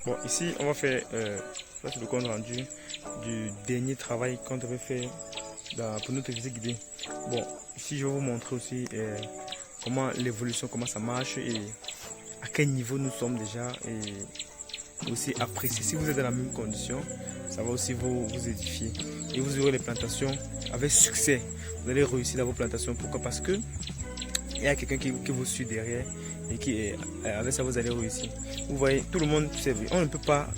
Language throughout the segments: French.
Bon, ici, on va faire ça, c'est le compte rendu du dernier travail qu'on devait faire pour notre visite guidée. Bon, ici, je vais vous montrer aussi comment l'évolution, comment ça marche et à quel niveau nous sommes déjà et aussi apprécier. Si vous êtes dans la même condition, ça va aussi vous édifier et vous aurez les plantations avec succès. Vous allez réussir dans vos plantations. Pourquoi? Parce que il y a quelqu'un qui vous suit derrière et qui avec ça vous allez réussir. Vous voyez, tout le monde sait, on ne peut pas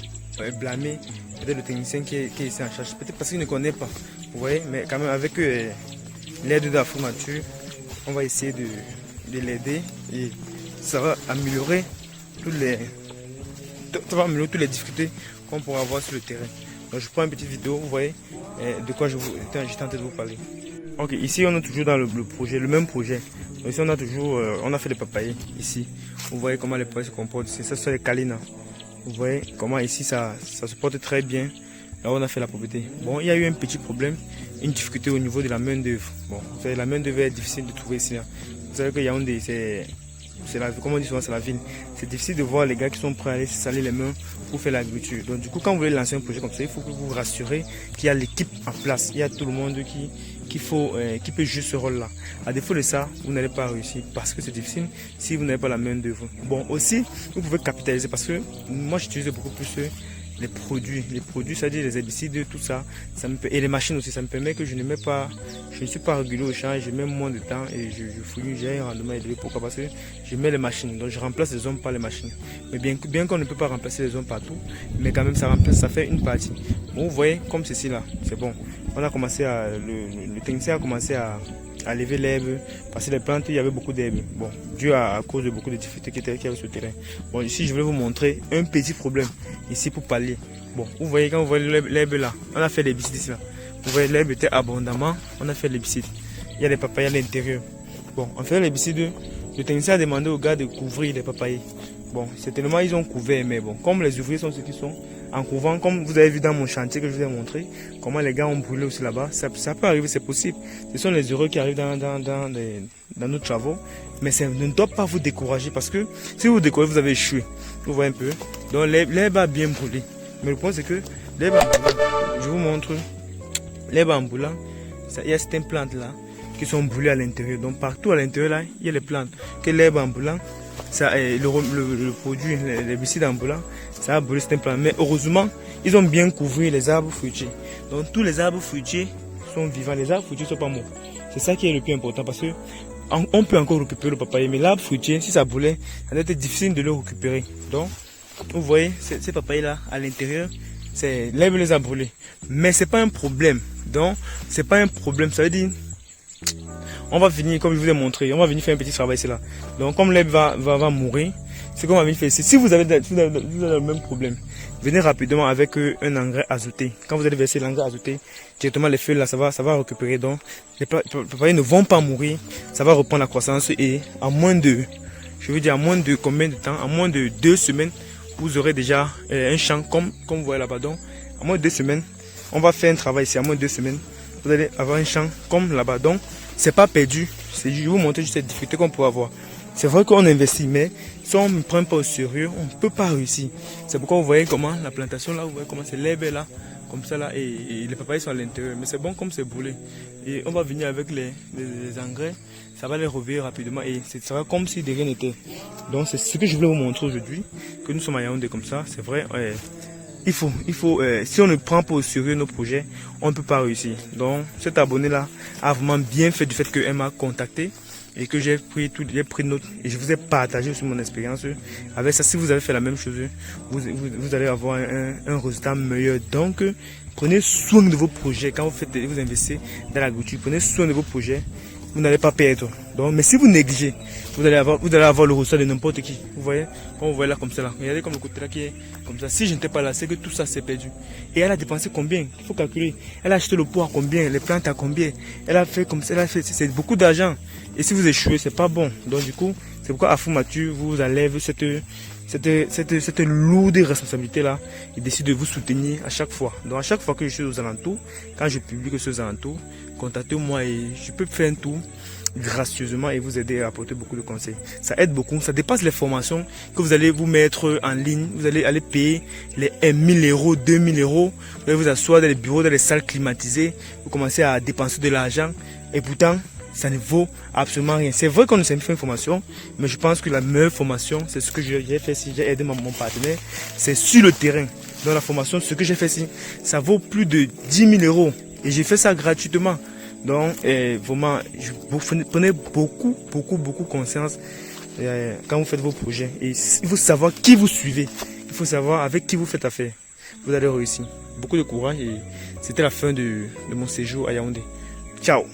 blâmer peut-être le technicien qui est ici en charge, peut-être parce qu'il ne connaît pas. Vous voyez, mais quand même avec l'aide de la formature, on va essayer de l'aider et ça va améliorer toutes les difficultés qu'on pourra avoir sur le terrain. Donc je prends une petite vidéo, vous voyez de quoi j'étais en train de vous parler. Ok, ici on est toujours dans le projet, le même projet. Donc ici on a fait des papayers ici. Vous voyez comment les papayers se comportent. C'est ça, c'est les calines. Vous voyez comment ici ça se porte très bien. Là on a fait la propriété. Bon, il y a eu un petit problème, une difficulté au niveau de la main d'œuvre. Bon, vous savez, la main d'œuvre est difficile de trouver ici. Vous savez que Yaoundé, comme on dit souvent, c'est la ville. C'est difficile de voir les gars qui sont prêts à aller se salir les mains pour faire l'agriculture. Donc du coup, quand vous voulez lancer un projet comme ça, il faut que vous vous rassurez qu'il y a l'équipe en place. Il y a tout le monde qui peut jouer ce rôle-là. À défaut de ça, vous n'allez pas réussir parce que c'est difficile si vous n'avez pas la main d'œuvre. Bon, aussi, vous pouvez capitaliser parce que moi, j'utilise beaucoup plus les produits, c'est-à-dire les herbicides, tout ça, et les machines aussi, ça me permet que je ne suis pas régulier au champ, je mets moins de temps et je fouille, j'ai un rendement élevé. Pourquoi? Parce que je mets les machines, donc je remplace les hommes par les machines. Mais bien qu'on ne peut pas remplacer les hommes partout, mais quand même ça fait une partie. Bon, vous voyez, comme ceci là, c'est bon. On a commencé le technicien a commencé à lever l'herbe, parce que les plantes, il y avait beaucoup d'herbe. Bon, dû à cause de beaucoup de difficultés qu'il y avait sur le terrain. Bon, ici, je vais vous montrer un petit problème, ici, pour pallier. Bon, vous voyez, quand vous voyez l'herbe là, on a fait l'herbicide ici là. Vous voyez, l'herbe était abondamment, on a fait l'herbicide. Il y a des papayers à l'intérieur. Bon, on fait l'herbicide, le technicien a demandé aux gars de couvrir les papayers. Bon, certainement, ils ont couvert, mais bon, comme les ouvriers sont ceux qui sont en couvrant, comme vous avez vu dans mon chantier que je vous ai montré, comment les gars ont brûlé aussi là-bas, ça peut arriver, c'est possible. Ce sont les heureux qui arrivent dans nos travaux, mais ça ne doit pas vous décourager parce que si vous découragez, vous avez échoué. Vous voyez un peu. Donc l'herbe a bien brûlé. Mais le point c'est que l'herbe en brûlant, je vous montre, l'herbe en brûlant, il y a certaines plantes là qui sont brûlées à l'intérieur. Donc partout à l'intérieur là, il y a les plantes. Que l'herbe en brûlant, le produit, l'herbicide en brûlant, ça a brûlé certaines plantes. Mais heureusement, ils ont bien couvert les arbres fruitiers. Donc tous les arbres fruitiers sont vivants. Les arbres fruitiers ne sont pas morts. C'est ça qui est le plus important parce que on peut encore récupérer le papayer. Mais l'arbre fruitier, si ça brûlait, ça doit être difficile de le récupérer. Donc, vous voyez, ces papayers là, à l'intérieur, l'herbe les a brûlés. Mais c'est pas un problème. Donc, c'est pas un problème. Ça veut dire, on va venir, comme je vous ai montré, on va venir faire un petit travail ici là. Donc comme l'herbe va mourir, c'est qu'on va venir faire ici. Si vous avez le même problème, venez rapidement avec un engrais azoté. Quand vous allez verser l'engrais azoté, directement les feuilles là, ça va récupérer. Donc les papayers ne vont pas mourir, ça va reprendre la croissance et à moins de combien de temps? À moins de 2 semaines, vous aurez déjà un champ comme vous voyez là-bas. Donc à moins de 2 semaines, on va faire un travail ici. À moins de 2 semaines, vous allez avoir un champ comme là-bas. Donc c'est pas perdu, je vais vous montrer juste cette difficulté qu'on peut avoir. C'est vrai qu'on investit, mais si on ne prend pas au sérieux, on ne peut pas réussir. C'est pourquoi vous voyez comment la plantation là, vous voyez comment c'est l'herbe là, comme ça là, et les papayers sont à l'intérieur. Mais c'est bon comme c'est brûlé. Et on va venir avec les engrais, ça va les revenir rapidement et ce sera comme si de rien n'était. Donc c'est ce que je voulais vous montrer aujourd'hui, que nous sommes à Yaoundé comme ça, c'est vrai. Il faut si on ne prend pas au sérieux nos projets, on ne peut pas réussir. Donc cet abonné là a vraiment bien fait du fait qu'elle m'a contacté et que j'ai pris note et je vous ai partagé aussi mon expérience. Avec ça, si vous avez fait la même chose, vous allez avoir un résultat meilleur. Donc prenez soin de vos projets quand vous investissez dans l'agriculture. Prenez soin de vos projets. Vous n'allez pas perdre. Donc, mais si vous négligez, vous allez avoir le résultat de n'importe qui. Vous voyez, quand vous voyez là comme ça là, regardez comme le côté là qui est comme ça. Si je n'étais pas là, c'est que tout ça s'est perdu. Et elle a dépensé combien? Il faut calculer. Elle a acheté le pot à combien? Les plantes à combien? Elle a fait comme ça, c'est beaucoup d'argent. Et si vous échouez, c'est pas bon. Donc du coup, c'est pourquoi Afou Mathieu vous enlève cette lourde responsabilité là et décide de vous soutenir à chaque fois. Donc à chaque fois que je suis aux alentours, quand je publie que je suis aux alentours, contactez-moi et je peux faire un tour gracieusement et vous aider à apporter beaucoup de conseils. Ça aide beaucoup, ça dépasse les formations que vous allez vous mettre en ligne. Vous allez aller payer les 1000 euros, 2000 euros. Vous allez vous asseoir dans les bureaux, dans les salles climatisées. Vous commencez à dépenser de l'argent et pourtant, ça ne vaut absolument rien. C'est vrai qu'on nous a fait une formation, mais je pense que la meilleure formation, c'est ce que j'ai fait si j'ai aidé mon partenaire, c'est sur le terrain. Dans la formation, ce que j'ai fait ici, ça vaut plus de 10 000 euros. Et j'ai fait ça gratuitement. Donc, vraiment, vous prenez beaucoup conscience quand vous faites vos projets. Et il faut savoir qui vous suivez. Il faut savoir avec qui vous faites affaire. Vous allez réussir. Beaucoup de courage et c'était la fin de mon séjour à Yaoundé. Ciao!